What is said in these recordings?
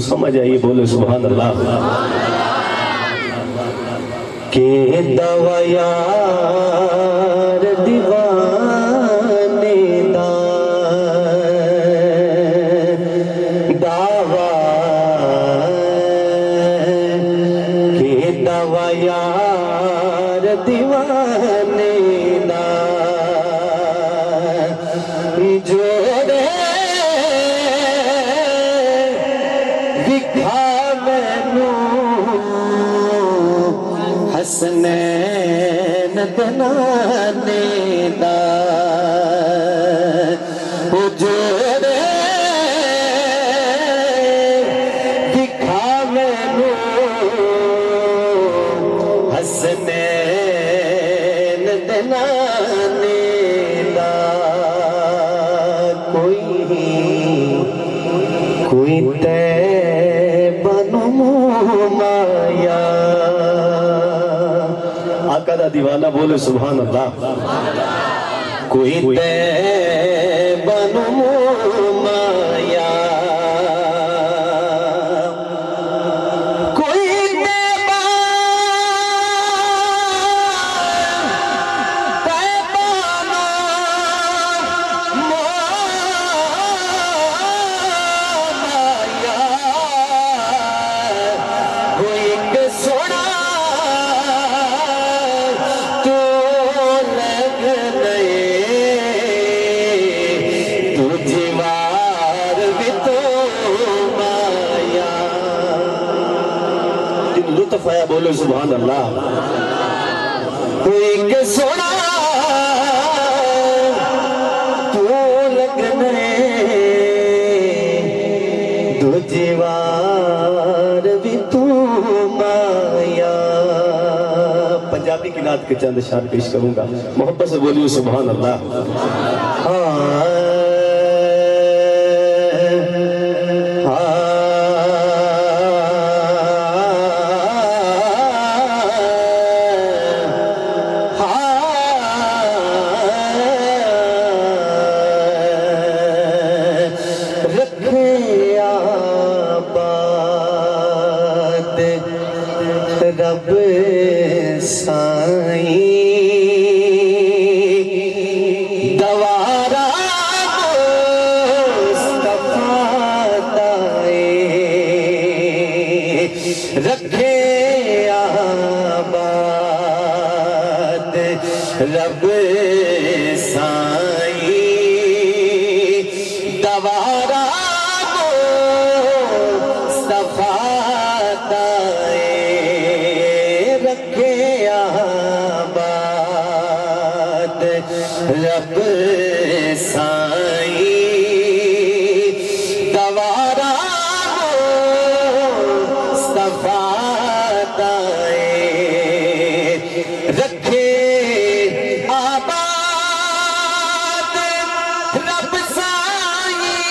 سمجھ آئیے بولے سبحان اللہ کہ دوا یار دیوانے دا دعویٰ کہ دوا یار دیوانے دا جوڑے حسنین دنانے دا جوڑے دکھاوے نو حسنین دنانے دا کوئی تیبہ نمایا آقا دا دیوانہ بولے سبحان اللہ کوئی تیبہ نمایا کوئی تیبہ نمایا کوئی کے سوڑا لطف آیا بولے سبحان اللہ کوئی کے سونا تو لگنے دو جیوار بھی تو مایا پنجابی کی نعت کے چند اشعار پیش کروں گا محبت سے بولیے سبحان اللہ رب سائیں دوارا مصطفیٰ دائے رکھے آباد رب سائیں دوارا مصطفیٰ دائے رب سائیں دوارا مصطفیٰ دائے رکھے آباد رب سائیں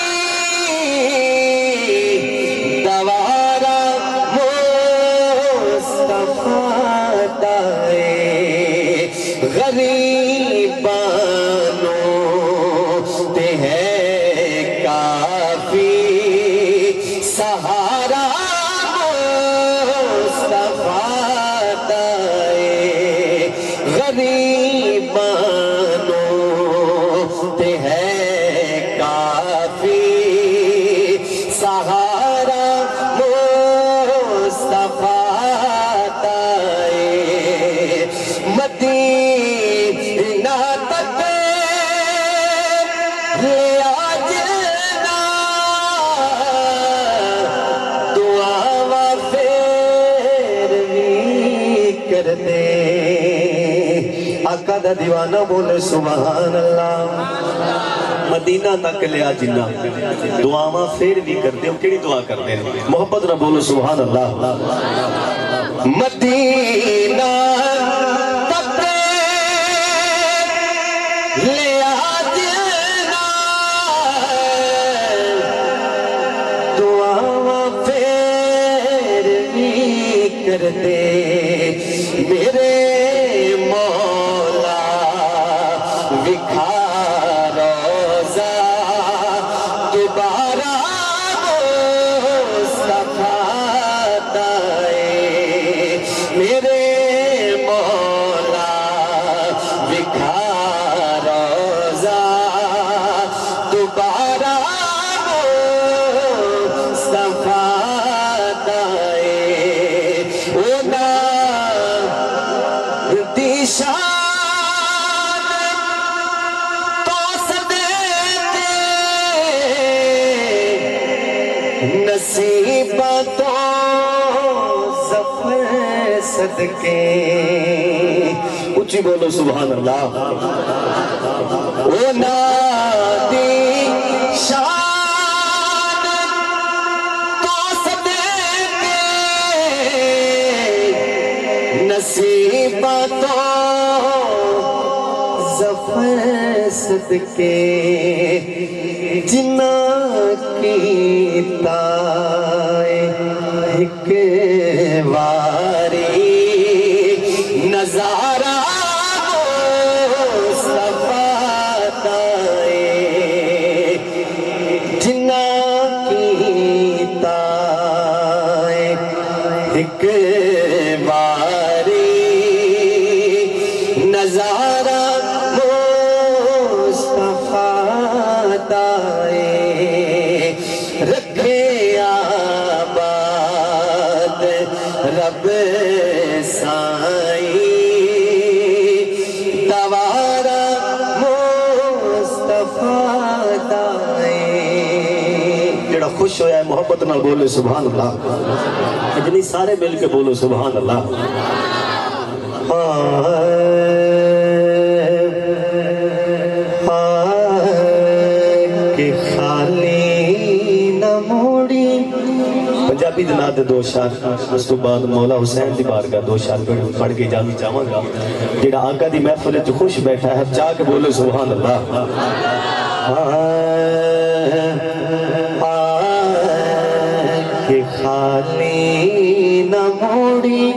دوارا مصطفیٰ دائے غریبانوں تے ہے کافی سہارا مصطفیٰ دائے غریبانوں تے ہے کافی سہارا مصطفیٰ دائے مدینہ تک لے آجنا دعا پیروی کر دے آقا دا دیوانہ بولے سبحان اللہ مدینہ تک لے آجنا دعا پیروی کر دے کیڑی دعا کر دے محبت نہ بولے سبحان اللہ مدینہ لے آجنا دعا پیروی کر دے میرے مولا وکھا روزہ دوبارہ مصطفیٰ نصیبہ تو ظفر صدقے اچھی بولو سبحان اللہ وہ نادی شان تو صدقے نصیبہ تو ظفر صدقے جنہ کی تائے ایک واری نظارہ مصطفیٰ تائے جنہ کی تائے ایک واری نظارہ رکھے آباد رب سائیں دوارا مصطفیٰ دائیں جڑا خوش ہویا ہے محبت نہ بولے سبحان اللہ اجنی سارے مل کے بولو سبحان اللہ پنجابی دنات دو شار اس تو بعد مولا حسین دی بارگاہ دو شار پڑھ کے جامی چاہاں گا جیڑا آقا دی محفل جو خوش بیٹھا ہے چاہ کے بولے سبحان اللہ کہ خالی نہ موڑی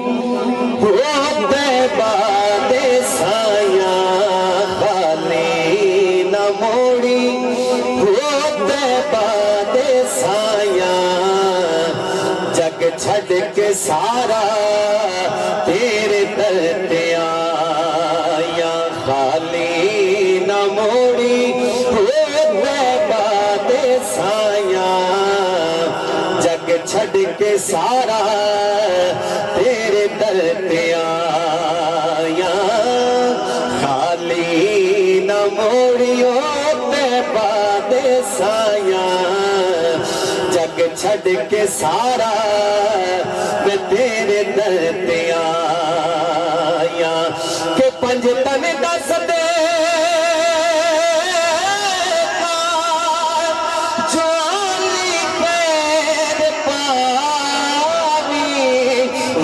وہ باد سایاں خالی نہ موڑی وہ باد سایاں جگ چھڑ کے سارا تیرے در پہ آیا خالی نہ موڑی وہ باد سایاں جگ چھڑ کے سارا تیرے در پہ آیا خالی نہ موڑیو باد سایاں جگ چھڑ کے سارا میں تیرے در پہ آیا کہ پنج تن دس دے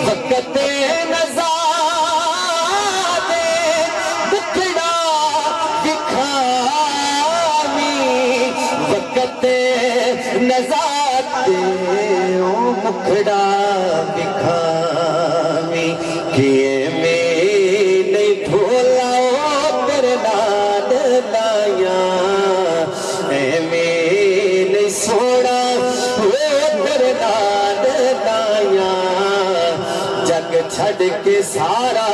وقت نزادے بکھڑا دکھاوی وقت نزادے او بکھڑا دکھاوی کیے میں نہیں بھولا تیرے ناد لایا اے میں نہیں سوڑا تیرے ناد لایا جگ چھڑ کے سارا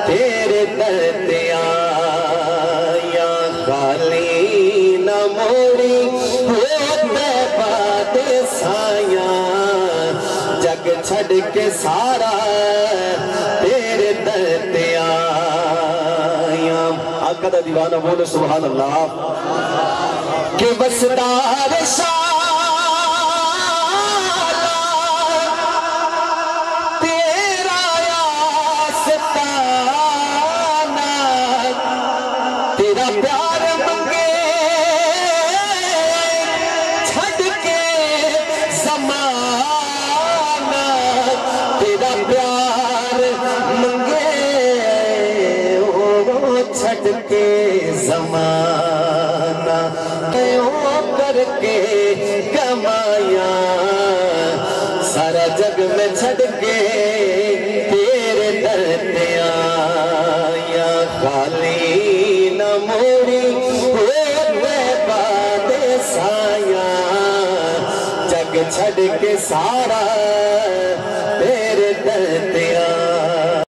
تیرے در پہ آیا خالی نہ موڑی وہ باد سایاں جگ چھڑ کے سارا تیرے در پہ آیا آقا دا دیوانہ بولے سبحان اللہ کہ وسدار شاہ تیرا پیار منگے چھڑ کے زمانہ تیرا پیار منگے چھڑ کے زمانہ کر کے کمایا سارا جگ میں چھڑ کے تیرے در پہ آیا خالی نہ موڑی وہ باد سایاں جگ چھڑ کے سارا